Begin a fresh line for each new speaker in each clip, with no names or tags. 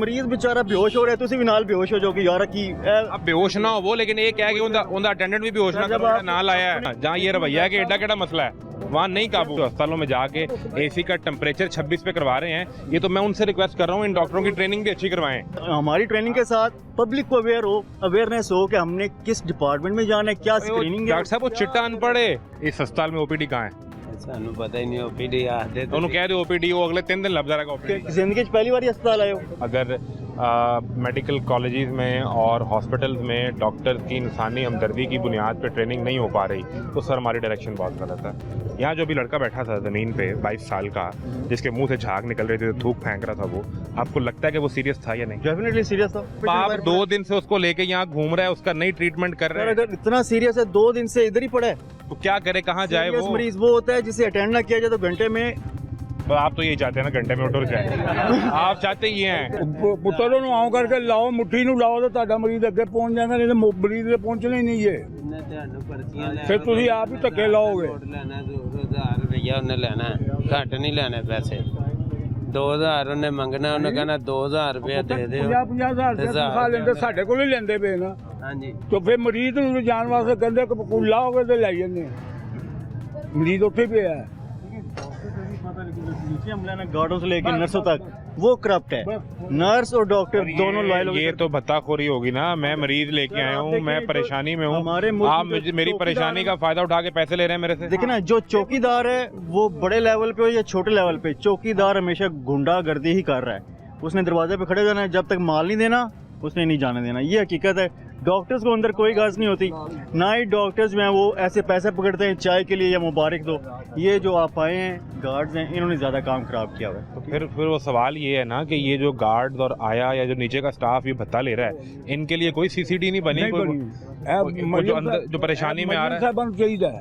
ਮਰੀਜ਼ ਵਿਚਾਰਾ ਬੇਹੋਸ਼ ਹੋ ਰਿਹਾ, ਤੁਸੀਂ ਵੀ ਨਾਲ ਬੇਹੋਸ਼ ਹੋ ਜਾਓਗੇ यार कि
अब बेहोश ना हो लेकिन ये क्या है कि उनका अटेंडेंट भी बेहोश ना करो, ना लाया है। जहाँ ये रवैया है कि एडा केड़ा मसला है वहाँ नहीं काबू। अस्पतालों में जाके एसी का टेम्परेचर 26 पे करवा रहे हैं, ये तो मैं उनसे रिक्वेस्ट कर रहा हूँ इन डॉक्टरों की ट्रेनिंग भी अच्छी करवाएं।
हमारी ट्रेनिंग के साथ पब्लिक को अवेयरनेस हो कि हमने किस डिपार्टमेंट में जाना है, क्या स्क्रीनिंग है।
डॉक्टर साहब वो चिट्टा अनपढ़ है, इस अस्पताल में ओपीडी कहाँ है?
सानू पता ही नहीं ओपीडी आते
उन्होंने कह दे ओपीडी वो अगले 3 दिन लग जाएगा ओपीडी।
जिंदगी च पहली बार अस्पताल आए हो।
अगर मेडिकल कॉलेजेस में और हॉस्पिटल्स में डॉक्टर्स की इंसानी हमदर्दी की बुनियाद पे ट्रेनिंग नहीं हो पा रही तो सर हमारी डायरेक्शन बहुत गलत है। यहाँ जो भी लड़का बैठा था ज़मीन पे 22 साल का, जिसके मुंह से झाग निकल रही थी, थूक फेंक रहा था, वो आपको लगता है कि वो सीरियस था या नहीं?
डेफिनेटली सीरियस था।
आप 2 दिन से उसको लेके यहाँ घूम रहा है, उसका नहीं ट्रीटमेंट कर रहे हैं,
अगर इतना सीरियस है 2 दिन से इधर ही पड़ा है
तो क्या करे, कहाँ जाए वो?
मरीज वो होता है जिसे अटेंड ना किया जाए तो घंटे में।
आप तो यही चाहते हैं ना, घंटे में उठ जाए। आप चाहते ही हैं
ਪੁੱਤਰ ਨੂੰ ਆਉਂ ਕਰਕੇ ਲਾਓ, ਮੁੱਠੀ ਨੂੰ ਲਾਓ ਤਾਂ ਤੁਹਾਡਾ ਮਰੀਜ਼ ਅੱਗੇ ਪਹੁੰਚ ਜਾਂਦਾ, ਨਹੀਂ ਤਾਂ ਮਰੀਜ਼ ਦੇ ਪਹੁੰਚਣਾ ਹੀ ਨਹੀਂ ਜੇ। ਫਿਰ ਤੁਸੀਂ ਆਪ ਹੀ ਧੱਕੇ ਲਾਓਗੇ।
ਲੈਣਾ 2000 ਰੁਪਇਆ ਉਹਨੇ ਲੈਣਾ, ਘੱਟ ਨਹੀਂ ਲੈਣੇ ਪੈਸੇ। 2000 ਉਹਨੇ ਮੰਗਣਾ, ਉਹਨੇ ਕਹਿਣਾ 2000 ਰੁਪਇਆ ਦੇ ਦਿਓ।
50,000 ਰੁਪਇਆ ਤਨਖਾਹ ਲੈਂਦੇ, ਸਾਡੇ ਕੋਲ ਹੀ ਲੈਂਦੇ ਪਏ ਨਾ।
ਹਾਂਜੀ
ਤੇ ਫਿਰ ਮਰੀਜ਼ ਨੂੰ ਜਾਣ ਵਾਸਤੇ ਕਹਿੰਦੇ ਕਿ ਕੋਈ ਲਾਓਗੇ ਤੇ ਲੈ ਜਾਂਦੇ। ਮਰੀਜ਼ ਉੱਥੇ ਪਿਆ ਹੈ।
गार्डों से लेकर नर्सों तक वो करप्ट है। नर्स और डॉक्टर दोनों लॉयल।
ये तो भत्ताखोरी होगी ना। मैं मरीज लेके आया हूँ, मैं परेशानी में हूँ, आप मेरी परेशानी का फायदा उठा के पैसे ले रहे हैं मेरे से।
देखिए ना, जो चौकीदार है वो बड़े लेवल पे हो या छोटे लेवल पे, चौकीदार हमेशा गुंडागर्दी ही कर रहा है। उसने दरवाजे पे खड़े जाना है, जब तक माल नहीं देना उसने नहीं जाने देना, ये हकीकत है। डॉक्टर्स को अंदर कोई गर्ज नहीं होती, ना ही डॉक्टर्स जो हैं वो ऐसे पैसे पकड़ते हैं चाय के लिए या मुबारक दो। ये जो आप आए हैं गार्ड्स हैं, इन्होंने ज़्यादा काम खराब किया हुआ है।
तो फिर वो सवाल ये है ना कि ये जो गार्ड्स और आया या जो नीचे का स्टाफ ये भत्ता ले रहा है, इनके लिए कोई सीसीडी नहीं बनी, जो परेशानी में आ रहा है।
चाहिए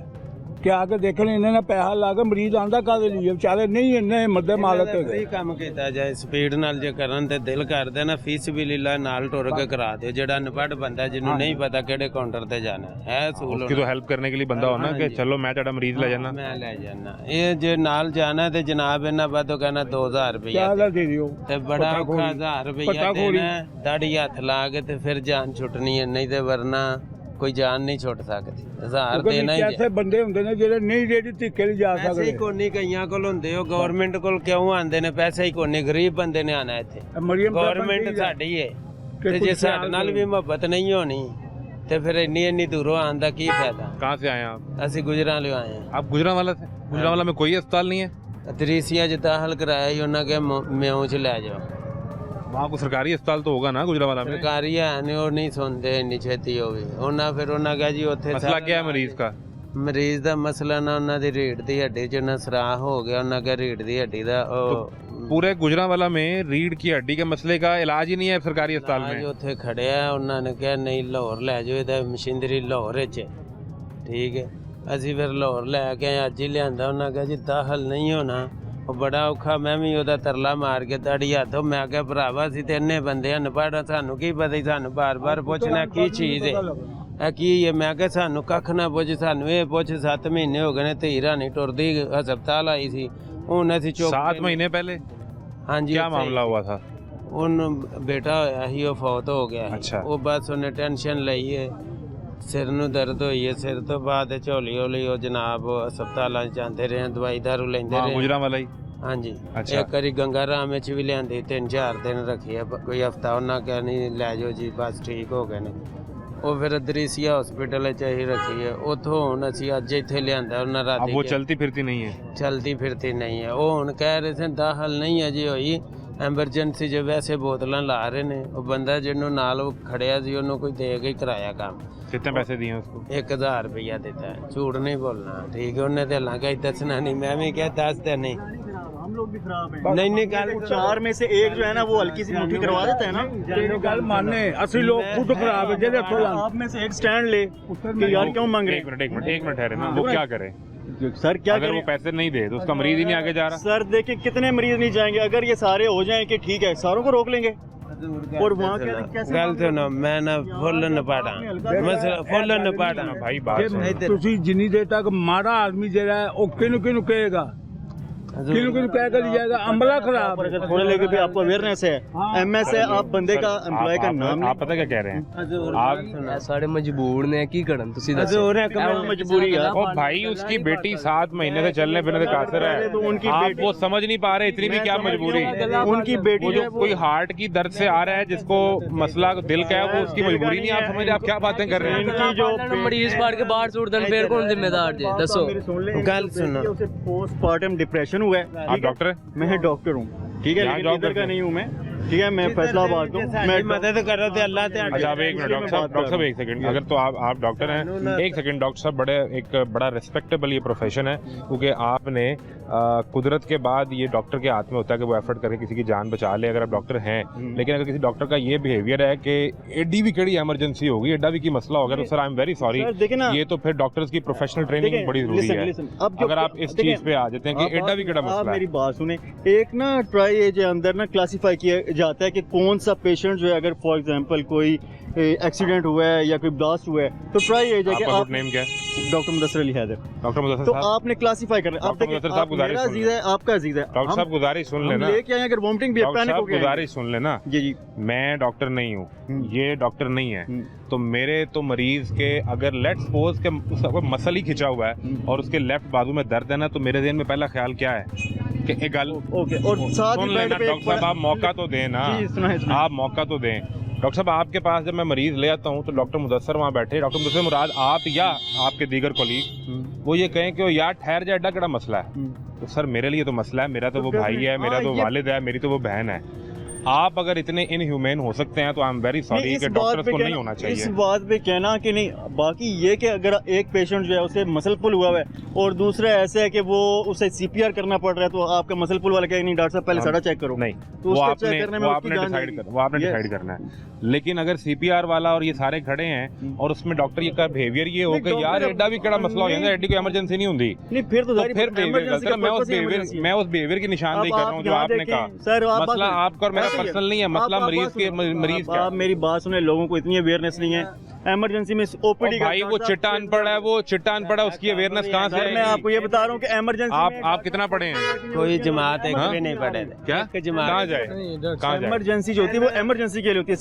कि आके देखने इन्होंने पैसा ला के मरीज आंदा कादे लिए बेचारे नहीं इन्ने मद्दे मालक है।
ਕੰਮ ਕੀਤਾ ਜਾਏ ਸਪੀਡ ਨਾਲ, ਜੇ ਕਰਨ ਤੇ ਦਿਲ ਕਰਦਾ ਨਾ ਫੀਸ ਵੀ ਲੀਲਾ ਨਾਲ ਟੁਰ ਕੇ ਕਰਾ ਦਿਓ। ਜਿਹੜਾ ਅਨਪੜ੍ਹ ਬੰਦਾ ਜਿਹਨੂੰ ਨਹੀਂ ਪਤਾ ਕਿਹੜੇ ਕਾਊਂਟਰ ਤੇ ਜਾਣਾ ਹੈ ਅਸੂਲ
उसकी तो हेल्प करने के लिए बंदा हो ना कि चलो मैं तेरा मरीज ले जाना,
ਮੈਂ ਲੈ ਜਾਣਾ। ਇਹ ਜੇ ਨਾਲ ਜਾਣਾ ਤੇ ਜਨਾਬ ਇਹਨਾਂ ਬਾਤੋਂ ਕਹਿਣਾ 2000 ਰੁਪਇਆ
ਦੇ ਦਿਓ
ਤੇ ਬੜਾ ਔਖਾ 1000 ਰੁਪਇਆ ਦੇਣਾ, ਦਾੜੀ ਹੱਥ ਲਾ ਕੇ ਤੇ ਫਿਰ ਜਾਨ ਛੁੱਟਣੀ ਹੈ, ਨਹੀਂ ਤੇ ਵਰਨਾ ਕੋਈ ਜਾਨ ਨਹੀਂ ਛੁੱਟ ਸਕਦੀ। 1000 ਦੇਣਾ ਹੀ
ਐਸੇ ਬੰਦੇ ਹੁੰਦੇ ਨੇ ਜਿਹੜੇ ਨਹੀਂ ਰੇੜੀ ਧਿੱਕੇ ਨਹੀਂ ਜਾ ਸਕਦੇ।
ਕੋਨੀ ਕਈਆਂ ਕੋਲ ਹੁੰਦੇ ਹੋ, ਗਵਰਨਮੈਂਟ ਕੋਲ ਕਿਉਂ ਆਂਦੇ ਨੇ? ਪੈਸੇ ਹੀ ਕੋਨੀ, ਗਰੀਬ ਬੰਦੇ ਨੇ ਆਣਾ ਇੱਥੇ। ਗਵਰਨਮੈਂਟ ਸਾਡੀ ਹੈ ਤੇ ਜੇ ਸਾਡੇ ਨਾਲ ਵੀ ਮੁਹੱਬਤ ਨਹੀਂ ਹੋਣੀ ਤੇ ਫਿਰ ਇੰਨੀ ਦੂਰੋਂ ਆਉਣ ਦਾ ਕੀ ਫਾਇਦਾ?
कहाँ से आए आप?
ਅਸੀਂ ਗੁਜਰਾਂਵਾਲੇ ਆਏ ਹਾਂ।
आप गुजरांवाला से? गुजरांवाला में कोई अस्पताल नहीं है?
ਦਰੀਸੀਆਂ ਚ ਦਾਖਲ ਕਰਾਇਆ ਹੀ ਉਹਨਾਂ ਕੇ ਮਿਉਂ ਚ ਲੈ ਜਾਓ।
वहाँ को सरकारी अस्पताल तो होगा ना गुजरांवाला में?
ਸਰਕਾਰੀ ਹੈ ਨਹੀਂ, ਉਹ ਨਹੀਂ ਸੁਣਦੇ ਇੰਨੀ ਛੇਤੀ ਹੋਵੇ। ਉਹਨਾਂ ਫਿਰ ਉਹਨਾਂ ਕਿਹਾ ਜੀ ਉੱਥੇ
मसला क्या है मरीज का?
ਮਰੀਜ਼ ਦਾ ਮਸਲਾ ਨਾ ਉਹਨਾਂ ਦੀ ਰੀੜ ਦੀ ਹੱਡੀ ਚ ਨਸਰਾਹ ਹੋ ਗਿਆ। ਉਹਨਾਂ ਕਿਹਾ ਰੀੜ ਦੀ ਹੱਡੀ ਦਾ ਉਹ
पूरे गुजरांवाला में रीढ़ की हड्डी के मसले का इलाज ही नहीं है सरकारी अस्पताल में?
ਉੱਥੇ ਖੜਿਆ, ਉਹਨਾਂ ਨੇ ਕਿਹਾ ਨਹੀਂ ਲਾਹੌਰ ਲੈ ਜਾਓ, ਇਹਦਾ ਮਸ਼ੀਨਰੀ ਲਾਹੌਰ ਵਿੱਚ ਹੈ। ਠੀਕ ਹੈ, ਅਸੀਂ ਫਿਰ ਲਾਹੌਰ ਲੈ ਕੇ ਅੱਜ ਹੀ ਲਿਆਂਦਾ। ਉਹਨਾਂ ਕਿਹਾ ਜੀ ਦਾਖਲ ਨਹੀਂ ਹੋਣਾ। ਉਹ ਬੜਾ ਔਖਾ, ਮੈਂ ਵੀ ਉਹਦਾ ਤਰਲਾ ਮਾਰ ਕੇ ਦਾੜੀ ਹੱਥੋਂ ਮੈਂ ਕਿਹਾ ਭਰਾਵਾ ਅਸੀਂ ਤੇ ਇੰਨੇ ਬੰਦੇ ਅਨਪੜ੍ਹ, ਸਾਨੂੰ ਕੀ ਪਤਾ, ਸਾਨੂੰ ਬਾਰ-ਬਾਰ ਪੁੱਛਣਾ ਕੀ ਚੀਜ਼ ਹੈ, ਇਹ ਕੀ ਹੈ। ਮੈਂ ਕਿਹਾ ਸਾਨੂੰ ਕੱਖ ਨਾ ਪੁੱਛ, ਸਾਨੂੰ ਇਹ ਪੁੱਛ 7 ਮਹੀਨੇ ਹੋ ਗਏ ਨੇ ਤੇ ਹੀਰਾ ਨਹੀਂ ਟੁਰਦੀ। ਹਸਪਤਾਲ ਆਈ ਸੀ ਹੁਣ ਅਸੀਂ
7 महीने पहले?
हाँ जी।
क्या मामला हुआ था?
ਉਹਨੂੰ ਬੇਟਾ ਹੋਇਆ ਸੀ, ਉਹ ਫੌਤ ਹੋ ਗਿਆ।
ਅੱਛਾ।
ਉਹ ਬਸ ਉਹਨੇ ਟੈਨਸ਼ਨ ਲਈ ਹੈ, ਸਿਰ ਨੂੰ ਦਰਦ ਹੋਈ ਹੈ। ਸਿਰ ਤੋਂ ਬਾਅਦ ਹੌਲੀ ਹੌਲੀ ਉਹ ਜਨਾਬ ਹਸਪਤਾਲਾਂ 'ਚ ਜਾਂਦੇ ਰਹੇ, ਦਵਾਈ ਦਾਰੂ ਲੈਂਦੇ ਰਹੇ।
गुजरांवाला ही?
ਹਾਂਜੀ।
ਅੱਛਾ।
ਇੱਕ ਵਾਰੀ ਗੰਗਾ ਰਾਮ ਵਿੱਚ ਵੀ ਲਿਆਂਦੀ, 3-4 ਦਿਨ ਰੱਖੀ ਹੈ, ਕੋਈ ਹਫਤਾ। ਉਹਨਾਂ ਕਿਹਾ ਨਹੀਂ ਲੈ ਜਾਓ ਜੀ, ਬਸ ਠੀਕ ਹੋ ਗਏ ਨੇ। ਉਹ ਫਿਰ ਦਰੀਸੀਆ ਹਸਪੀਟਲ 'ਚ ਹੀ ਰੱਖੀ ਹੈ। ਉੱਥੋਂ ਹੁਣ ਅਸੀਂ ਅੱਜ ਇੱਥੇ ਲਿਆਂਦਾ। ਉਹਨਾਂ
अब
ਰਾਤੀ
वो चलती फिरती नहीं है?
ਚਲਦੀ ਫਿਰਤੀ ਨਹੀਂ ਹੈ। ਉਹ ਹੁਣ ਕਹਿ ਰਹੇ ਸੀ ਦਾਖਲ ਨਹੀਂ ਅਜੇ ਹੋਈ, ਐਮਰਜੈਂਸੀ 'ਚ ਵੈਸੇ ਬੋਤਲਾਂ ਲਾ ਰਹੇ ਨੇ। ਉਹ ਬੰਦਾ ਜਿਹਨੂੰ ਨਾਲ ਉਹ ਖੜਿਆ ਸੀ ਉਹਨੂੰ ਕੋਈ ਦੇ ਕੇ ਕਰਾਇਆ ਕੰਮ।
कितने पैसे दिए उसको?
1000 ਰੁਪਇਆ ਦਿੱਤਾ ਹੈ। ਝੂਠ ਨਹੀਂ ਬੋਲਣਾ, ਠੀਕ ਹੈ। ਉਹਨੇ ਤੇ ਹਲਾਂ ਕਹੀ ਦੱਸਣਾ ਨਹੀਂ, ਮੈਂ ਵੀ ਕਿਹਾ ਦੱਸ ਤੇ ਨਹੀਂ।
हम लोग भी खराब हैं।
नहीं कल
4 में से एक जो है ना वो हल्की सी मुट्ठी करवा देता है ना।
तेरी गल माने असली लोग खुद खराब है। जेदे हथों
आप में से एक स्टैंड ले कि यार क्यों मांग रहे हैं?
एक मिनट ठहरे ना, वो क्या करे
सर? क्या
अगर
करें?
वो पैसे नहीं दे तो उसका मरीज ही नहीं आगे जा रहा।
सर देखिए कितने मरीज नहीं जाएंगे। अगर ये सारे हो जाएं कि ठीक है, सारों को रोक लेंगे। और वहाँ कैसे
गल सुनो, मैं ना फुल नपाड़ा मसला, फुल नपाड़ा
भाई बात
ਤੁਸੀਂ ਜਿੰਨੀ ਦੇਰ ਤੱਕ ਮਾੜਾ ਆਦਮੀ ਜਿਹੜਾ ਹੈ ਉਹ ਕਿਹਨੂੰ ਕਹੇਗਾ? किन किन क्या कर जाएगा, अमला खराब
पर अगर थोड़े लेके भी आपको अवेयरनेस है, एमएस है, आप बंदे का एम्प्लॉय का नाम
आप पता क्या कह रहे हैं आप
साढ़े मजबूर ने की करन तुसी दसो
हजूर है
मजबूरी है।
ओ भाई उसकी बेटी 7 महीने से चलने फिरने से कासर है,
तो उनकी
आप
बेटी-
वो समझ नहीं पा रहे, इतनी भी क्या मजबूरी।
उनकी बेटी
वो
जो
जो कोई हार्ट की दर्द से आ रहा है, जिसको मसला दिल का है, वो उसकी मजबूरी नहीं, आप समझ रहे, आप क्या बातें कर रहे हैं।
इनकी जो
मरीज फाड़ के बाहर छोड़ देन फिर कौन जिम्मेदार जे दसो
गल सुनो, उसे पोस्टमार्टम डिप्रेशन हुआ है।
आप डॉक्टर हैं?
मैं डॉक्टर हूँ, ठीक है,
यहाँ
लेकिन
जॉब
इधर का
करते
नहीं हूँ मैं, ठीक है, मैं फैसलाबाद हूँ, मैं
मदद कर रहे थे अल्लाह ते
अच्छा आप एक मिनट डॉक्टर साहब एक सेकंड, अगर तो आप डॉक्टर हैं, एक सेकंड डॉक्टर साहब, एक बड़ा रिस्पेक्टेबल ये प्रोफेशन है, क्योंकि आपने कुदरत के बाद ये डॉक्टर के हाथ में होता है कि वो एफर्ट करके किसी की जान बचा ले, अगर आप डॉक्टर हैं। लेकिन अगर किसी डॉक्टर का ये बिहेवियर है कि एडी भी कड़ी इमरजेंसी होगी, एडा भी की मसला होगा, तो sir I am very sorry,
sir, देखिए ना,
ये तो फिर डॉक्टर्स की प्रोफेशनल ट्रेनिंग बड़ी जरूरी है। अगर आप इस चीज पे आ जाते हैं कि एडा भी कड़ा
आप
मसला
मेरी
है।
बात सुने, एक ना ट्राई एज अंदर ना क्लासिफाई किया जाता है कि कौन सा पेशेंट जो है, अगर फॉर एग्जांपल कोई एक्सीडेंट हुआ है या कोई ब्लास्ट हुआ है, तो ट्राई एज है कि
आपका
आप
नेम क्या है?
डॉक्टर मुदस्सिर अली हैदर,
डॉक्टर मुदस्सिर
तो
साहब,
आपने क्लासिफाई करना है। आप
डॉक्टर
देखिए,
मुदस्सिर साहब,
आप
गुजारिश
मेरा
सुन
अजीज है, आपका अजीज है,
डॉक्टर साहब गुजारिश सुन लेना,
लेके आए, अगर वॉमिटिंग भी
डॉक्टर
पैनिक हो
साहब
गया,
गुजारिश सुन लेना,
जी जी,
मैं डॉक्टर नहीं हूँ, ये डॉक्टर नहीं है,
हम्म।
तो मेरे तो मरीज के अगर लेट्स सपोज के उसका कोई मसल ही खिंचा हुआ है और उसके लेफ्ट बाजू में दर्द है ना, तो मेरे ज़हन में पहला ख्याल क्या है कि एक गल
ओके, और साथ
सुन
ही
लेना
बेड पे
डॉक्टर साहब, आप मौका तो दें ना,
जी, सुनाए, सुनाए।
आप मौका तो दें। डॉक्टर साहब आपके पास जब मैं मरीज ले आता हूँ तो डॉक्टर मुदस्सर वहाँ बैठे, डॉक्टर मुदस्सर मुराद आप या आपके दीगर कोलीग वो ये कहें कि वो यार ठहर जा, एडा कड़ा मसला है, तो सर मेरे लिए तो मसला है, मेरा तो वो भाई है, मेरा तो वालिद है, मेरी तो वो बहन है। आप अगर इतने इनह्यूमेन हो सकते हैं तो आई एम वेरी सॉरी
नहीं,
कि
इस बात
डॉक्टर्स
पे
को
कहना-
नहीं होना
इस
चाहिए।
बात पे कहना कि नहीं, बाकी ये कि अगर एक पेशेंट जो है उसे मसल पुल हुआ है और दूसरा ऐसे है कि वो उसे सीपीआर करना पड़ रहा है, तो आपका मसल पुल वाला कहेगा नहीं डॉक्टर साहब पहले सारा चेक करो,
नहीं,
तो
वो
उसको
आपने
चेक करने में उसकी जान जाएगी।
वो आपने
Yes.
डिसाइड करना है। लेकिन अगर सीपीआर वाला और ये सारे खड़े हैं और उसमें डॉक्टर ये का बिहेवियर ये हो
नहीं,
कि यार
डॉक्टर-
एडा भी कड़ा मसला हो जाता है, एडी कोई इमरजेंसी नहीं होती,
नहीं, फिर तो
तो
जाहिर
फिर
बात है,
बिहेवियर
emergency
गलत है।
का purpose ही emergency है।
मैं उस बिहेवियर की निशानदेही
अब
कर रहा हूँ जो
यहाँ
आपने
देखें,
कहा।
सर, आप
मसला
बात-
आपका और मेरा
ऐसे ही है।
पर्सनल नहीं है, मसला
आप
मरीज
बात
के
सुनो,
मरीज का।
आप मेरी बात सुने, लोगों को इतनी अवेयरनेस नहीं है इमरजेंसी में ओपीडी का।
भाई वो चिट्टा अनपढ़ है, वो चिट्टा अनपढ़ है, उसकी अवेयरनेस कहाँ से
सर, मैं
आएगी?
आपको ये बता रहा हूँ कि इमरजेंसी
आप कितना पढ़े हैं?
कोई जमात एक
हाँ?
भी नहीं पढ़े थे।
क्या
एक जमात
कहाँ जाए कहाँ जाए?
इमरजेंसी जो होती है वो इमरजेंसी के लिए होती है।